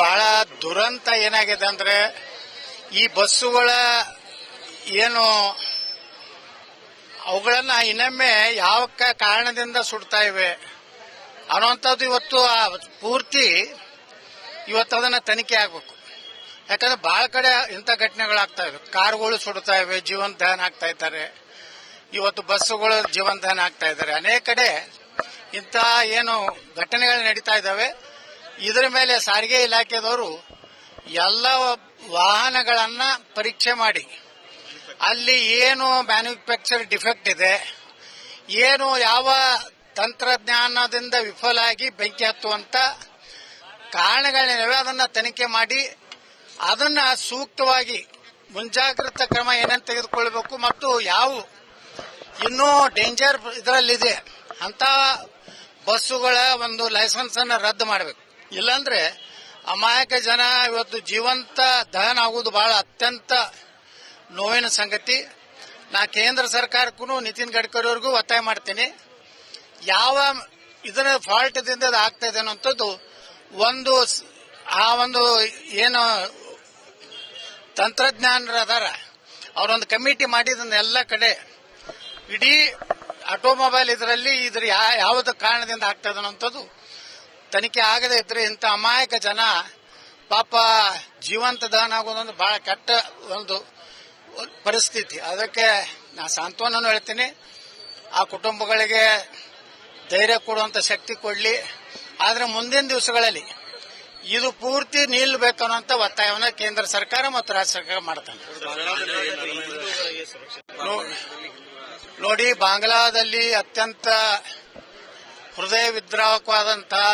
ಬಹಳ ದುರಂತ ಏನಾಗಿದೆ ಅಂದ್ರೆ ಈ ಬಸ್ಸುಗಳ ಏನು ಅವುಗಳನ್ನ ಇನ್ನೊಮ್ಮೆ ಯಾವ ಕಾರಣದಿಂದ ಸುಡ್ತಾ ಇವೆ ಅನ್ನುವಂಥದ್ದು ಇವತ್ತು ಪೂರ್ತಿ ಇವತ್ತು ಅದನ್ನ ತನಿಖೆ ಆಗಬೇಕು. ಯಾಕಂದ್ರೆ ಬಹಳ ಕಡೆ ಇಂಥ ಘಟನೆಗಳಾಗ್ತಾ ಇವೆ. ಕಾರುಗಳು ಸುಡ್ತಾ ಇವೆ, ಜೀವನ ದಹನ ಆಗ್ತಾ ಇದ್ದಾರೆ. ಇವತ್ತು ಬಸ್ಸುಗಳು ಜೀವನ ದಹನ ಆಗ್ತಾ ಇದ್ದಾರೆ. ಅನೇಕ ಕಡೆ ಇಂಥ ಏನು ಘಟನೆಗಳು ನಡೀತಾ ಇದ್ದಾವೆ. ಇದರ ಮೇಲೆ ಸಾರಿಗೆ ಇಲಾಖೆದವರು ಎಲ್ಲ ವಾಹನಗಳನ್ನ ಪರೀಕ್ಷೆ ಮಾಡಿ ಅಲ್ಲಿ ಏನು ಮ್ಯಾನುಫ್ಯಾಕ್ಚರ್ ಡಿಫೆಕ್ಟ್ ಇದೆ, ಏನು ಯಾವ ತಂತ್ರಜ್ಞಾನದಿಂದ ವಿಫಲ ಆಗಿ ಬೆಂಕಿ ಹತ್ತುವಂತ ಕಾರಣಗಳೇನಿವೆ ಅದನ್ನ ತನಿಖೆ ಮಾಡಿ ಅದನ್ನ ಸೂಕ್ತವಾಗಿ ಮುಂಜಾಗ್ರತಾ ಕ್ರಮ ಏನೇನು ತೆಗೆದುಕೊಳ್ಳಬೇಕು ಮತ್ತು ಯಾವ ಇನ್ನೂ ಡೇಂಜರ್ ಇದರಲ್ಲಿದೆ ಅಂತ ಬಸ್ಸುಗಳ ಒಂದು ಲೈಸೆನ್ಸ್ ಅನ್ನ ರದ್ದು ಮಾಡಬೇಕು. ಇಲ್ಲಾಂದ್ರೆ ಅಮಾಯಕ ಜನ ಇವತ್ತು ಜೀವಂತ ದಹನ ಆಗುವುದು ಬಹಳ ಅತ್ಯಂತ ನೋವಿನ ಸಂಗತಿ. ನಾ ಕೇಂದ್ರ ಸರ್ಕಾರಕ್ಕೂ ನಿತಿನ್ ಗಡ್ಕರಿ ಅವ್ರಿಗೂ ಒತ್ತಾಯ ಮಾಡ್ತೀನಿ. ಯಾವ ಇದರ ಫಾಲ್ಟ್ದಿಂದ ಆಗ್ತಾ ಇದೆ ಅನ್ನೋಂಥದ್ದು ಒಂದು ಏನು ತಂತ್ರಜ್ಞಾನ ಅದಾರ ಅವರೊಂದು ಕಮಿಟಿ ಮಾಡಿದ ಎಲ್ಲ ಕಡೆ ಇಡೀ ಆಟೋಮೊಬೈಲ್ ಇದರಲ್ಲಿ ಯಾವ್ದು ಕಾರಣದಿಂದ ಆಗ್ತಾ ಇದೆ ಅನ್ನೋಂಥದ್ದು ತನಿಖೆ ಆಗದೇ ಇದ್ರೆ ಇಂಥ ಅಮಾಯಕ ಜನ ಪಾಪ ಜೀವಂತ ದಹನ ಆಗೋದೊಂದು ಬಹಳ ಕೆಟ್ಟ ಒಂದು ಪರಿಸ್ಥಿತಿ. ಅದಕ್ಕೆ ನಾ ಸಾಂತ್ವನ ಹೇಳ್ತೀನಿ, ಆ ಕುಟುಂಬಗಳಿಗೆ ಧೈರ್ಯ ಕೊಡುವಂತ ಶಕ್ತಿ ಕೊಡ್ಲಿ. ಆದ್ರೆ ಮುಂದಿನ ದಿವಸಗಳಲ್ಲಿ ಇದು ಪೂರ್ತಿ ನಿಲ್ಲಬೇಕು ಅನ್ನೋಂಥ ಒತ್ತಾಯವನ್ನು ಕೇಂದ್ರ ಸರ್ಕಾರ ಮತ್ತು ರಾಜ್ಯ ಸರ್ಕಾರ ಮಾಡ್ತಾನೆ. ನೋಡಿ, ಬಾಂಗ್ಲಾದಲ್ಲಿ ಅತ್ಯಂತ ಹೃದಯ ವಿದ್ರಾವಕವಾದಂತಹ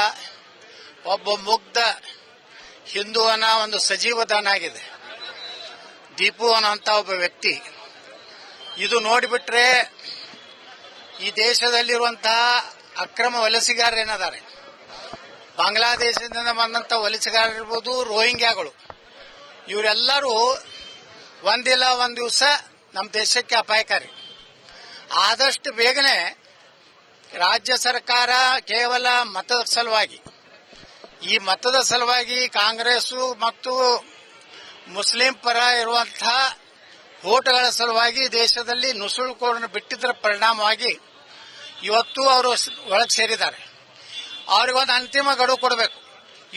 ಒಬ್ಬ ಮುಗ್ಧ ಹಿಂದೂವನ ಒಂದು ಸಜೀವ ದಹನ ಆಗಿದೆ. ದೀಪು ಅನ್ನೋಂಥ ಒಬ್ಬ ವ್ಯಕ್ತಿ. ಇದು ನೋಡಿಬಿಟ್ರೆ ಈ ದೇಶದಲ್ಲಿರುವಂತಹ ಅಕ್ರಮ ವಲಸಿಗಾರರೇನಿದ್ದಾರೆ, ಬಾಂಗ್ಲಾದೇಶದಿಂದ ಬಂದಂತ ವಲಸಿಗಾರರಿರ್ಬೋದು, ರೋಹಿಂಗ್ಯಾಗಳು, ಇವರೆಲ್ಲರೂ ಒಂದಿಲ್ಲ ಒಂದು ದಿವಸ ನಮ್ಮ ದೇಶಕ್ಕೆ ಅಪಾಯಕಾರಿ. ಆದಷ್ಟು ಬೇಗನೆ ರಾಜ್ಯ ಸರ್ಕಾರ ಕೇವಲ ಮತದ ಸಲುವಾಗಿ ಕಾಂಗ್ರೆಸ್ ಮತ್ತು ಮುಸ್ಲಿಂ ಪರ ಇರುವಂತಹ ಓಟ್ಗಳ ಸಲುವಾಗಿ ದೇಶದಲ್ಲಿ ನುಸುಳುಕೋರನ್ನು ಬಿಟ್ಟಿದ್ದರ ಪರಿಣಾಮವಾಗಿ ಇವತ್ತು ಅವರು ಒಳಗೆ ಸೇರಿದ್ದಾರೆ. ಅವ್ರಿಗೊಂದು ಅಂತಿಮ ಗಡುವು ಕೊಡಬೇಕು.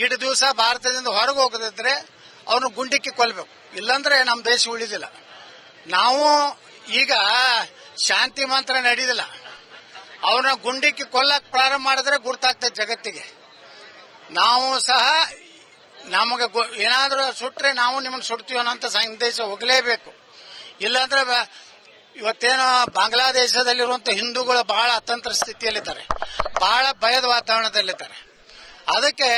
ಇಡೀ ದಿವಸ ಭಾರತದಿಂದ ಹೊರಗೆ ಹೋಗದಿದ್ರೆ ಅವ್ರನ್ನ ಗುಂಡಿಕ್ಕಿ ಕೊಲ್ಲಬೇಕು. ಇಲ್ಲಾಂದ್ರೆ ನಮ್ಮ ದೇಶ ಉಳಿದಿಲ್ಲ. ನಾವು ಈಗ ಶಾಂತಿ ಮಂತ್ರ ನಡೆದಿಲ್ಲ, ಅವ್ರನ್ನ ಗುಂಡಿಕ್ಕಿ ಕೊಲ್ಲಕ್ಕೆ ಪ್ರಾರಂಭ ಮಾಡಿದ್ರೆ ಗುರ್ತಾಗ್ತದೆ ಜಗತ್ತಿಗೆ. ನಾವು ಸಹ ನಮಗೆ ಏನಾದರೂ ಸುಟ್ರೆ ನಾವು ನಿಮ್ಮನ್ನು ಸುಡ್ತೀವಿ ಅನ್ನೋಂಥ ಸಂದೇಶ ಹೋಗಲೇಬೇಕು. ಇಲ್ಲಾಂದ್ರೆ ಇವತ್ತೇನೋ ಬಾಂಗ್ಲಾದೇಶದಲ್ಲಿರುವಂತ ಹಿಂದೂಗಳು ಬಹಳ ಅತಂತ್ರ ಸ್ಥಿತಿಯಲ್ಲಿದ್ದಾರೆ, ಬಹಳ ಭಯದ ವಾತಾವರಣದಲ್ಲಿದ್ದಾರೆ. ಅದಕ್ಕೆ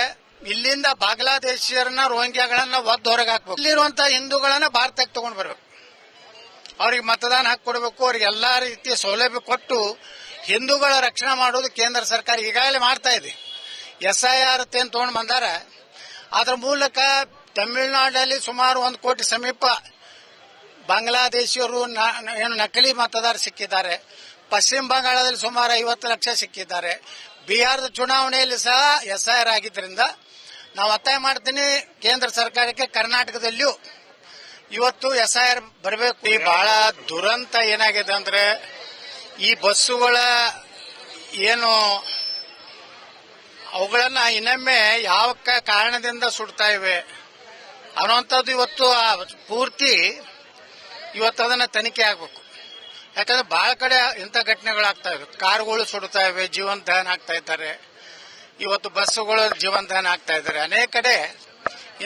ಇಲ್ಲಿಂದ ಬಾಂಗ್ಲಾದೇಶಿಯರನ್ನ ರೋಹಿಂಗ್ಯಾಗಳನ್ನ ಒದ್ದು ಹೊರಗೆ ಹಾಕಬೇಕು. ಇಲ್ಲಿರುವಂತಹ ಹಿಂದೂಗಳನ್ನ ಭಾರತಕ್ಕೆ ತಗೊಂಡು ಬರಬೇಕು. ಅವ್ರಿಗೆ ಮತದಾನ ಹಾಕಿ ಕೊಡಬೇಕು. ಅವ್ರಿಗೆ ಎಲ್ಲಾ ರೀತಿಯ ಸೌಲಭ್ಯ ಕೊಟ್ಟು ಹಿಂದೂಗಳ ರಕ್ಷಣೆ ಮಾಡೋದು ಕೇಂದ್ರ ಸರ್ಕಾರ ಈಗಾಗಲೇ ಮಾಡ್ತಾ ಇದೆ. SIR ಅಂತ ತಗೊಂಡು ಬಂದಾರ. ಅದರ ಮೂಲಕ ತಮಿಳುನಾಡಲ್ಲಿ ಸುಮಾರು 1 ಕೋಟಿ ಸಮೀಪ ಬಾಂಗ್ಲಾದೇಶಿಯರು ಏನು ನಕಲಿ ಮತದಾರ ಸಿಕ್ಕಿದ್ದಾರೆ. ಪಶ್ಚಿಮ ಬಂಗಾಳದಲ್ಲಿ ಸುಮಾರು 50 ಲಕ್ಷ ಸಿಕ್ಕಿದ್ದಾರೆ. ಬಿಹಾರದ ಚುನಾವಣೆಯಲ್ಲಿ ಸಹ SIR ಆಗಿದ್ದರಿಂದ ನಾವು ಒತ್ತಾಯ ಮಾಡ್ತೀನಿ ಕೇಂದ್ರ ಸರ್ಕಾರಕ್ಕೆ, ಕರ್ನಾಟಕದಲ್ಲಿಯೂ ಇವತ್ತು SIR ಬರಬೇಕು. ಈ ಬಹಳ ದುರಂತ ಏನಾಗಿದೆ ಅಂದ್ರೆ ಈ ಬಸ್ಸುಗಳ ಏನು ಅವುಗಳನ್ನ ಇನ್ನೊಮ್ಮೆ ಯಾವ ಕಾರಣದಿಂದ ಸುಡ್ತಾ ಇವೆ ಅನ್ನುವಂಥದ್ದು ಇವತ್ತು ಪೂರ್ತಿ ಇವತ್ತು ಅದನ್ನ ತನಿಖೆ ಆಗಬೇಕು. ಯಾಕಂದ್ರೆ ಬಹಳ ಕಡೆ ಇಂಥ ಘಟನೆಗಳಾಗ್ತಾ ಇವೆ. ಕಾರುಗಳು ಸುಡ್ತಾ ಇವೆ, ಜೀವನ ದಹನ ಆಗ್ತಾ ಇದ್ದಾರೆ. ಇವತ್ತು ಬಸ್ಸುಗಳು ಜೀವನ ದಹನ ಆಗ್ತಾ ಇದ್ದಾರೆ. ಅನೇಕ ಕಡೆ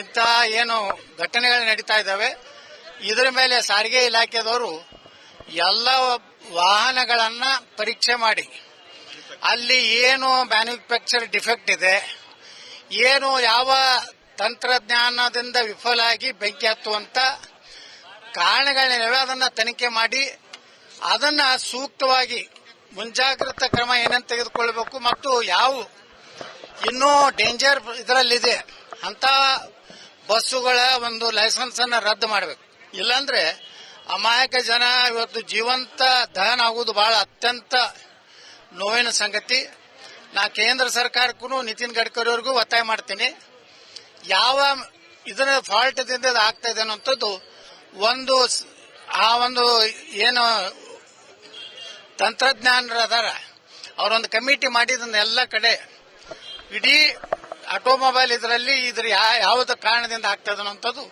ಇಂಥ ಏನು ಘಟನೆಗಳು ನಡೀತಾ ಇದ್ದಾವೆ. ಇದರ ಮೇಲೆ ಸಾರಿಗೆ ಇಲಾಖೆದವರು ಎಲ್ಲ ವಾಹನಗಳನ್ನ ಪರೀಕ್ಷೆ ಮಾಡಿ ಅಲ್ಲಿ ಏನು ಮ್ಯಾನುಫ್ಯಾಕ್ಚರ್ ಡಿಫೆಕ್ಟ್ ಇದೆ, ಏನು ಯಾವ ತಂತ್ರಜ್ಞಾನದಿಂದ ವಿಫಲ ಆಗಿ ಬೆಂಕಿ ಹತ್ತುವಂತ ಕಾರಣಗಳೇನಿವೆ ಅದನ್ನ ತನಿಖೆ ಮಾಡಿ ಅದನ್ನ ಸೂಕ್ತವಾಗಿ ಮುಂಜಾಗ್ರತಾ ಕ್ರಮ ಏನೇನು ತೆಗೆದುಕೊಳ್ಳಬೇಕು ಮತ್ತು ಯಾವ ಇನ್ನೂ ಡೇಂಜರ್ ಇದರಲ್ಲಿದೆ ಅಂತ ಬಸ್ಸುಗಳ ಒಂದು ಲೈಸೆನ್ಸ್ ಅನ್ನ ರದ್ದು ಮಾಡಬೇಕು. ಇಲ್ಲಾಂದ್ರೆ ಅಮಾಯಕ ಜನ ಇವತ್ತು ಜೀವಂತ ದಹನ ಆಗುವುದು ಬಹಳ ಅತ್ಯಂತ ನೋವಿನ ಸಂಗತಿ. ನಾ ಕೇಂದ್ರ ಸರ್ಕಾರಕ್ಕೂ ನಿತಿನ್ ಗಡ್ಕರಿ ಅವ್ರಿಗೂ ಒತ್ತಾಯ ಮಾಡ್ತೀನಿ. ಯಾವ ಇದರ ಫಾಲ್ಟ್ದಿಂದ ಆಗ್ತಾ ಇದೆ ಅನ್ನೋಂಥದ್ದು ಒಂದು ಒಂದು ಏನು ತಂತ್ರಜ್ಞಾನರು ಅದಾರ ಅವರೊಂದು ಕಮಿಟಿ ಮಾಡಿದ ಎಲ್ಲ ಕಡೆ ಇಡೀ ಆಟೋಮೊಬೈಲ್ ಇದರಲ್ಲಿ ಯಾವ್ದು ಕಾರಣದಿಂದ ಆಗ್ತಾ ಇದೆ ಅನ್ನೋಂಥದ್ದು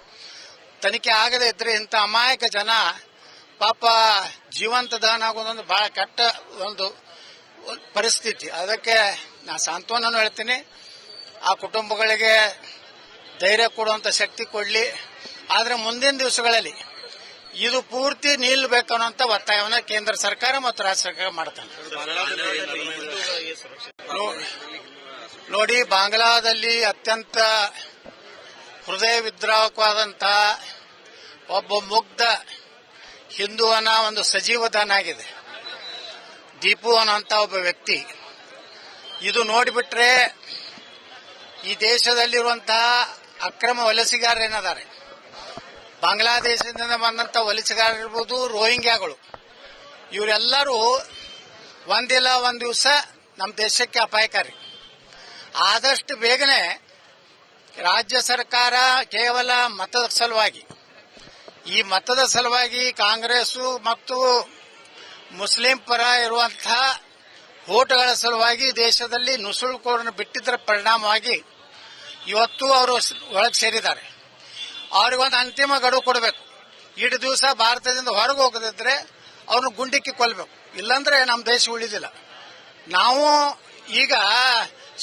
ತನಿಖೆ ಆಗದೆ ಇದ್ರೆ ಇಂಥ ಅಮಾಯಕ ಜನ ಪಾಪ ಜೀವಂತ ದಹನ ಆಗೋದೊಂದು ಬಹಳ ಕೆಟ್ಟ ಒಂದು ಪರಿಸ್ಥಿತಿ. ಅದಕ್ಕೆ ನಾ ಸಾಂತ್ವನ ಹೇಳ್ತೀನಿ, ಆ ಕುಟುಂಬಗಳಿಗೆ ಧೈರ್ಯ ಕೊಡುವಂತ ಶಕ್ತಿ ಕೊಡ್ಲಿ. ಆದ್ರೆ ಮುಂದಿನ ದಿವಸಗಳಲ್ಲಿ ಇದು ಪೂರ್ತಿ ನಿಲ್ಲಬೇಕು ಅನ್ನೋಂಥ ಒತ್ತಾಯವನ್ನ ಕೇಂದ್ರ ಸರ್ಕಾರ ಮತ್ತು ರಾಜ್ಯ ಸರ್ಕಾರ ಮಾಡ್ತಾನೆ. ನೋಡಿ, ಬಾಂಗ್ಲಾದಲ್ಲಿ ಅತ್ಯಂತ ಹೃದಯ ವಿದ್ರಾವಕವಾದಂತಹ ಒಬ್ಬ ಮುಗ್ಧ ಹಿಂದೂವನ ಒಂದು ಸಜೀವ ದಾನ ಆಗಿದೆ. ದೀಪು ಅನ್ನೋಂಥ ಒಬ್ಬ ವ್ಯಕ್ತಿ. ಇದು ನೋಡಿಬಿಟ್ರೆ ಈ ದೇಶದಲ್ಲಿರುವಂತಹ ಅಕ್ರಮ ವಲಸಿಗಾರರೇನಿದ್ದಾರೆ, ಬಾಂಗ್ಲಾದೇಶದಿಂದ ಬಂದಂತ ವಲಸಿಗಾರರಿರ್ಬೋದು, ರೋಹಿಂಗ್ಯಾಗಳು, ಇವರೆಲ್ಲರೂ ಒಂದಿಲ್ಲ ಒಂದು ದಿವಸ ನಮ್ಮ ದೇಶಕ್ಕೆ ಅಪಾಯಕಾರಿ. ಆದಷ್ಟು ಬೇಗನೆ ರಾಜ್ಯ ಸರ್ಕಾರ ಕೇವಲ ಮತದ ಸಲುವಾಗಿ, ಈ ಮತದ ಸಲುವಾಗಿ ಕಾಂಗ್ರೆಸ್ ಮತ್ತು ಮುಸ್ಲಿಂ ಪರ ಇರುವಂತಹ ಓಟ್ಗಳ ಸಲುವಾಗಿ ದೇಶದಲ್ಲಿ ನುಸುಳುಕೋರನ್ನು ಬಿಟ್ಟಿದ್ದರ ಪರಿಣಾಮವಾಗಿ ಇವತ್ತು ಅವರು ಒಳಗೆ ಸೇರಿದ್ದಾರೆ. ಅವ್ರಿಗೊಂದು ಅಂತಿಮ ಗಡುವು ಕೊಡಬೇಕು. ಇಡೀ ದಿವಸ ಭಾರತದಿಂದ ಹೊರಗೆ ಹೋಗದಿದ್ರೆ ಅವ್ರನ್ನ ಗುಂಡಿಕ್ಕಿ ಕೊಲ್ಲಬೇಕು, ಇಲ್ಲಾಂದ್ರೆ ನಮ್ಮ ದೇಶ ಉಳಿದಿಲ್ಲ. ನಾವು ಈಗ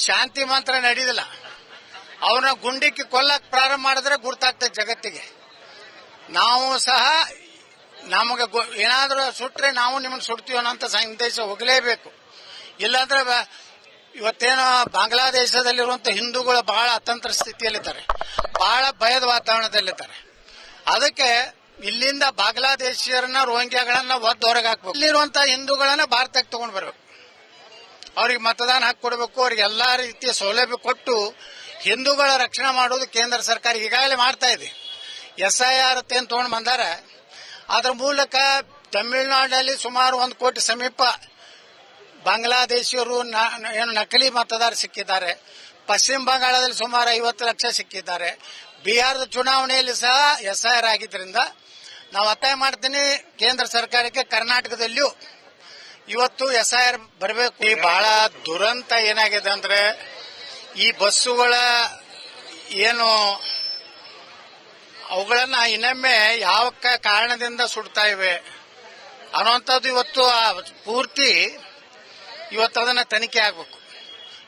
ಶಾಂತಿ ಮಂತ್ರ ನಡೆದಿಲ್ಲ, ಅವ್ರನ್ನ ಗುಂಡಿಕ್ಕಿ ಕೊಲ್ಲಕ್ ಪ್ರಾರಂಭ ಮಾಡಿದ್ರೆ ಗುರ್ತಾಗ್ತದೆ ಜಗತ್ತಿಗೆ. ನಾವು ಸಹ ನಮಗೆ ಏನಾದರೂ ಸುಟ್ರೆ ನಾವು ನಿಮ್ಮನ್ನು ಸುಡ್ತೀವಿ ಅನ್ನೋಂಥ ಸಂದೇಶ ಹೋಗಲೇಬೇಕು. ಇಲ್ಲಾಂದ್ರೆ ಇವತ್ತೇನು ಬಾಂಗ್ಲಾದೇಶದಲ್ಲಿರುವಂತಹ ಹಿಂದೂಗಳು ಬಹಳ ಅತಂತ್ರ ಸ್ಥಿತಿಯಲ್ಲಿದ್ದಾರೆ, ಬಹಳ ಭಯದ ವಾತಾವರಣದಲ್ಲಿದ್ದಾರೆ. ಅದಕ್ಕೆ ಇಲ್ಲಿಂದ ಬಾಂಗ್ಲಾದೇಶಿಯರನ್ನ ರೋಹಿಂಗ್ಯಾಗಳನ್ನ ಒದ್ದು ಹೊರಗೆ ಹಾಕ್ಬೇಕು. ಇಲ್ಲಿರುವಂತಹ ಹಿಂದೂಗಳನ್ನ ಭಾರತಕ್ಕೆ ತಗೊಂಡು ಬರಬೇಕು, ಅವ್ರಿಗೆ ಮತದಾನ ಹಾಕಿ ಕೊಡಬೇಕು, ಅವ್ರಿಗೆ ಎಲ್ಲಾ ರೀತಿಯ ಸೌಲಭ್ಯ ಕೊಟ್ಟು ಹಿಂದೂಗಳ ರಕ್ಷಣೆ ಮಾಡೋದು ಕೇಂದ್ರ ಸರ್ಕಾರ ಈಗಾಗಲೇ ಮಾಡ್ತಾ ಇದೆ. SIR ಅಂತ ತಗೊಂಡು ಬಂದಾರ. ಅದರ ಮೂಲಕ ತಮಿಳುನಾಡಿನಲ್ಲಿ ಸುಮಾರು 1 ಕೋಟಿ ಸಮೀಪ ಬಾಂಗ್ಲಾದೇಶಿಯರು ಏನು ನಕಲಿ ಮತದಾರ ಸಿಕ್ಕಿದ್ದಾರೆ. ಪಶ್ಚಿಮ ಬಂಗಾಳದಲ್ಲಿ ಸುಮಾರು 50 ಲಕ್ಷ ಸಿಕ್ಕಿದ್ದಾರೆ. ಬಿಹಾರದ ಚುನಾವಣೆಯಲ್ಲಿ ಸಹ SIR ಆಗಿದ್ದರಿಂದ ನಾವು ಒತ್ತಾಯ ಮಾಡ್ತೀನಿ ಕೇಂದ್ರ ಸರ್ಕಾರಕ್ಕೆ, ಕರ್ನಾಟಕದಲ್ಲಿಯೂ ಇವತ್ತು SIR ಬರಬೇಕು. ಈ ಬಹಳ ದುರಂತ ಏನಾಗಿದೆ ಅಂದ್ರೆ, ಈ ಬಸ್ಸುಗಳ ಏನು ಅವುಗಳನ್ನ ಇನ್ನೊಮ್ಮೆ ಯಾವ ಕಾರಣದಿಂದ ಸುಡ್ತಾ ಇವೆ ಅನ್ನುವಂಥದ್ದು ಇವತ್ತು ಪೂರ್ತಿ ಇವತ್ತು ಅದನ್ನ ತನಿಖೆ ಆಗಬೇಕು.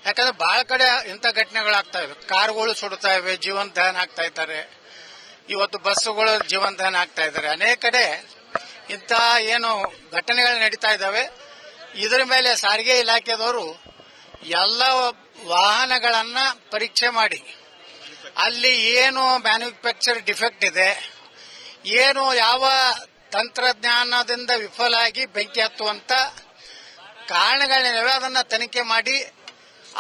ಯಾಕಂದ್ರೆ ಬಹಳ ಕಡೆ ಇಂಥ ಘಟನೆಗಳಾಗ್ತಾ ಇವೆ. ಕಾರುಗಳು ಸುಡ್ತಾ ಇವೆ, ಜೀವಂತ ದಹನ ಆಗ್ತಾ ಇದ್ದಾರೆ. ಇವತ್ತು ಬಸ್ಸುಗಳು ಜೀವಂತ ದಹನ ಆಗ್ತಾ ಇದ್ದಾರೆ. ಅನೇಕ ಕಡೆ ಇಂಥ ಏನು ಘಟನೆಗಳು ನಡೀತಾ ಇದ್ದಾವೆ. ಇದರ ಮೇಲೆ ಸಾರಿಗೆ ಇಲಾಖೆದವರು ಎಲ್ಲ ವಾಹನಗಳನ್ನ ಪರೀಕ್ಷೆ ಮಾಡಿ ಅಲ್ಲಿ ಏನು ಮ್ಯಾನುಫ್ಯಾಕ್ಚರ್ ಡಿಫೆಕ್ಟ್ ಇದೆ, ಏನು ಯಾವ ತಂತ್ರಜ್ಞಾನದಿಂದ ವಿಫಲ ಆಗಿ ಬೆಂಕಿ ಹತ್ತುವಂತ ಕಾರಣಗಳೇನಿವೆ ಅದನ್ನ ತನಿಖೆ ಮಾಡಿ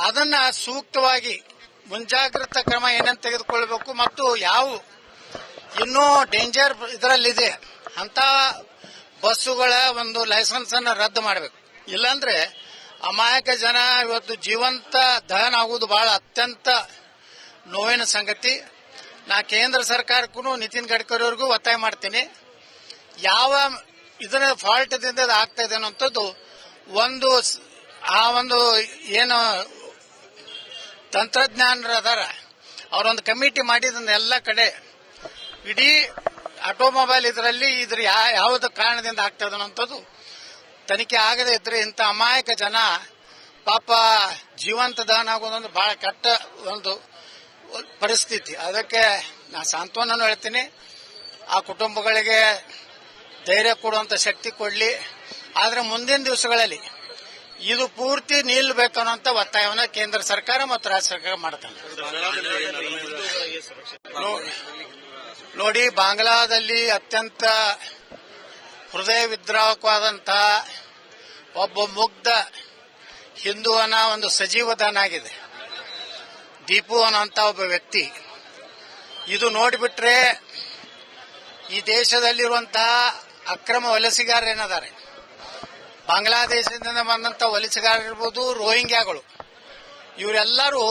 ಅದನ್ನ ಸೂಕ್ತವಾಗಿ ಮುಂಜಾಗ್ರತಾ ಕ್ರಮ ಏನೇನು ತೆಗೆದುಕೊಳ್ಬೇಕು ಮತ್ತು ಯಾವ ಇನ್ನೂ ಡೇಂಜರ್ ಇದರಲ್ಲಿದೆ ಅಂತ ಬಸ್ಸುಗಳ ಒಂದು ಲೈಸೆನ್ಸ್ ಅನ್ನು ರದ್ದು ಮಾಡಬೇಕು. ಇಲ್ಲಾಂದ್ರೆ ಅಮಾಯಕ ಜನ ಇವತ್ತು ಜೀವಂತ ದಹನ ಆಗುವುದು ಬಹಳ ಅತ್ಯಂತ ನೋವಿನ ಸಂಗತಿ. ನಾ ಕೇಂದ್ರ ಸರ್ಕಾರಕ್ಕೂ ನಿತಿನ್ ಗಡ್ಕರಿ ಅವ್ರಿಗೂ ಒತ್ತಾಯ ಮಾಡ್ತೀನಿ, ಯಾವ ಇದರ ಫಾಲ್ಟ್ದಿಂದ ಆಗ್ತಾ ಇದೆ ಅನ್ನೋಂಥದ್ದು ಒಂದು ಏನು ತಂತ್ರಜ್ಞಾನರು ಅದಾರ ಅವರೊಂದು ಕಮಿಟಿ ಮಾಡಿದ ಎಲ್ಲ ಕಡೆ ಇಡೀ ಆಟೋಮೊಬೈಲ್ ಇದರಲ್ಲಿ ಯಾವ್ದು ಕಾರಣದಿಂದ ಆಗ್ತಾ ಇದೆ ಅನ್ನೋಂಥದ್ದು ತನಿಖೆ ಆಗದೆ ಇದ್ರೆ ಇಂಥ ಅಮಾಯಕ ಜನ ಪಾಪ ಜೀವಂತ ದಹನ ಆಗೋದೊಂದು ಬಹಳ ಕೆಟ್ಟ ಒಂದು ಪರಿಸ್ಥಿತಿ. ಅದಕ್ಕೆ ನಾ ಸಾಂತ್ವನ ಹೇಳ್ತೀನಿ, ಆ ಕುಟುಂಬಗಳಿಗೆ ಧೈರ್ಯ ಕೊಡುವಂತ ಶಕ್ತಿ ಕೊಡ್ಲಿ. ಆದ್ರೆ ಮುಂದಿನ ದಿವಸಗಳಲ್ಲಿ ಇದು ಪೂರ್ತಿ ನಿಲ್ಲಬೇಕು ಅನ್ನೋಂಥ ಒತ್ತಾಯವನ್ನ ಕೇಂದ್ರ ಸರ್ಕಾರ ಮತ್ತು ರಾಜ್ಯ ಸರ್ಕಾರ ಮಾಡ್ತಾನೆ. ನೋಡಿ, ಬಾಂಗ್ಲಾದಲ್ಲಿ ಅತ್ಯಂತ ಹೃದಯ ವಿದ್ರಾವಕವಾದಂತಹ ಒಬ್ಬ ಮುಗ್ಧ ಹಿಂದೂವನ ಒಂದು ಸಜೀವ ದಾನ ಆಗಿದೆ. ದೀಪು ಅನ್ನೋಂಥ ಒಬ್ಬ ವ್ಯಕ್ತಿ. ಇದು ನೋಡಿಬಿಟ್ರೆ ಈ ದೇಶದಲ್ಲಿರುವಂತಹ ಅಕ್ರಮ ವಲಸಿಗಾರರೇನಿದ್ದಾರೆ, ಬಾಂಗ್ಲಾದೇಶದಿಂದ ಬಂದಂತ ವಲಸಿಗಾರರಿರ್ಬೋದು, ರೋಹಿಂಗ್ಯಾಗಳು, ಇವರೆಲ್ಲರೂ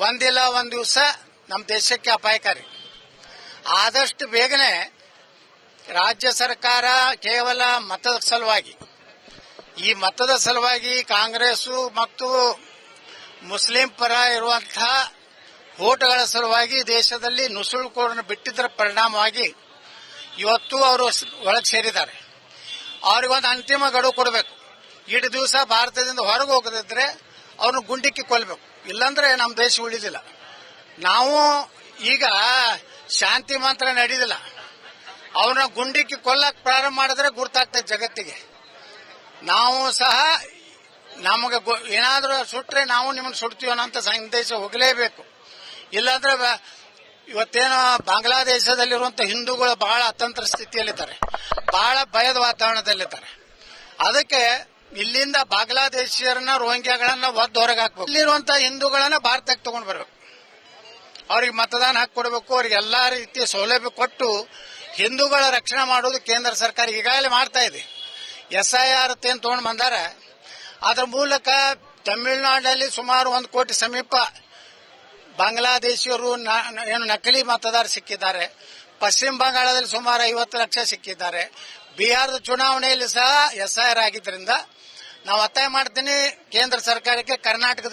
ಒಂದಿಲ್ಲ ಒಂದು ದಿವಸ ನಮ್ಮ ದೇಶಕ್ಕೆ ಅಪಾಯಕಾರಿ. ಆದಷ್ಟು ಬೇಗನೆ ರಾಜ್ಯ ಸರ್ಕಾರ ಕೇವಲ ಮತದ ಸಲುವಾಗಿ, ಈ ಮತದ ಸಲುವಾಗಿ ಕಾಂಗ್ರೆಸ್ ಮತ್ತು ಮುಸ್ಲಿಂ ಪರ ಇರುವಂತಹ ಓಟ್ಗಳ ಸಲುವಾಗಿ ದೇಶದಲ್ಲಿ ನುಸುಳುಕೋರನ್ನು ಬಿಟ್ಟಿದ್ದರ ಪರಿಣಾಮವಾಗಿ ಇವತ್ತು ಅವರು ಒಳಗೆ ಸೇರಿದ್ದಾರೆ. ಅವ್ರಿಗೊಂದು ಅಂತಿಮ ಗಡುವು ಕೊಡಬೇಕು. ಇಷ್ಟು ದಿವಸ ಭಾರತದಿಂದ ಹೊರಗೆ ಹೋಗದಿದ್ರೆ ಅವ್ರನ್ನ ಗುಂಡಿಕ್ಕಿ ಕೊಲ್ಲಬೇಕು, ಇಲ್ಲಾಂದ್ರೆ ನಮ್ಮ ದೇಶ ಉಳಿದಿಲ್ಲ. ನಾವು ಈಗ ಶಾಂತಿ ಮಂತ್ರ ನಡೆದಿಲ್ಲ, ಅವ್ರನ್ನ ಗುಂಡಿಕ್ಕಿ ಕೊಲ್ಲಕ್ ಪ್ರಾರಂಭ ಮಾಡಿದ್ರೆ ಗುರ್ತಾಗ್ತದೆ ಜಗತ್ತಿಗೆ. ನಾವು ಸಹ ನಮಗೆ ಏನಾದ್ರೂ ಸುಟ್ರೆ ನಾವು ನಿಮ್ಮನ್ನು ಸುಡ್ತೀವಿ ಅನ್ನೋಂಥ ಸಂದೇಶ ಹೋಗಲೇಬೇಕು. ಇಲ್ಲಾಂದ್ರೆ ಇವತ್ತೇನು ಬಾಂಗ್ಲಾದೇಶದಲ್ಲಿರುವಂತಹ ಹಿಂದೂಗಳು ಬಹಳ ಅತಂತ್ರ ಸ್ಥಿತಿಯಲ್ಲಿದ್ದಾರೆ, ಬಹಳ ಭಯದ ವಾತಾವರಣದಲ್ಲಿದ್ದಾರೆ. ಅದಕ್ಕೆ ಇಲ್ಲಿಂದ ಬಾಂಗ್ಲಾದೇಶಿಯರನ್ನ ರೋಹಿಂಗ್ಯಾಗಳನ್ನ ಒದ್ದು ಹೊರಗೆ ಹಾಕಬೇಕು. ಇಲ್ಲಿರುವಂತಹ ಹಿಂದೂಗಳನ್ನ ಭಾರತಕ್ಕೆ ತಗೊಂಡು ಬರಬೇಕು, ಅವ್ರಿಗೆ ಮತದಾನ ಹಾಕಿ ಕೊಡಬೇಕು, ಅವ್ರಿಗೆ ಎಲ್ಲಾ ರೀತಿಯ ಸೌಲಭ್ಯ ಕೊಟ್ಟು ಹಿಂದೂಗಳ ರಕ್ಷಣೆ ಮಾಡೋದು ಕೇಂದ್ರ ಸರ್ಕಾರ ಈಗಾಗಲೇ ಮಾಡ್ತಾ ಇದೆ. SIR ಏನು ತಗೊಂಡು ಬಂದಾರ, ಅದರ ಮೂಲಕ ತಮಿಳುನಾಡಿನಲ್ಲಿ ಸುಮಾರು 1 ಕೋಟಿ ಸಮೀಪ ಬಾಂಗ್ಲಾದೇಶಿಯರು ಏನು ನಕಲಿ ಮತದಾರ ಸಿಕ್ಕಿದ್ದಾರೆ. ಪಶ್ಚಿಮ ಬಂಗಾಳದಲ್ಲಿ ಸುಮಾರು 50 ಲಕ್ಷ ಸಿಕ್ಕಿದ್ದಾರೆ. ಬಿಹಾರದ ಚುನಾವಣೆಯಲ್ಲಿ ಸಹ SIR ಆಗಿದ್ದರಿಂದ ನಾವು ಒತ್ತಾಯ ಮಾಡ್ತೀನಿ ಕೇಂದ್ರ ಸರ್ಕಾರಕ್ಕೆ, ಕರ್ನಾಟಕದಲ್ಲಿ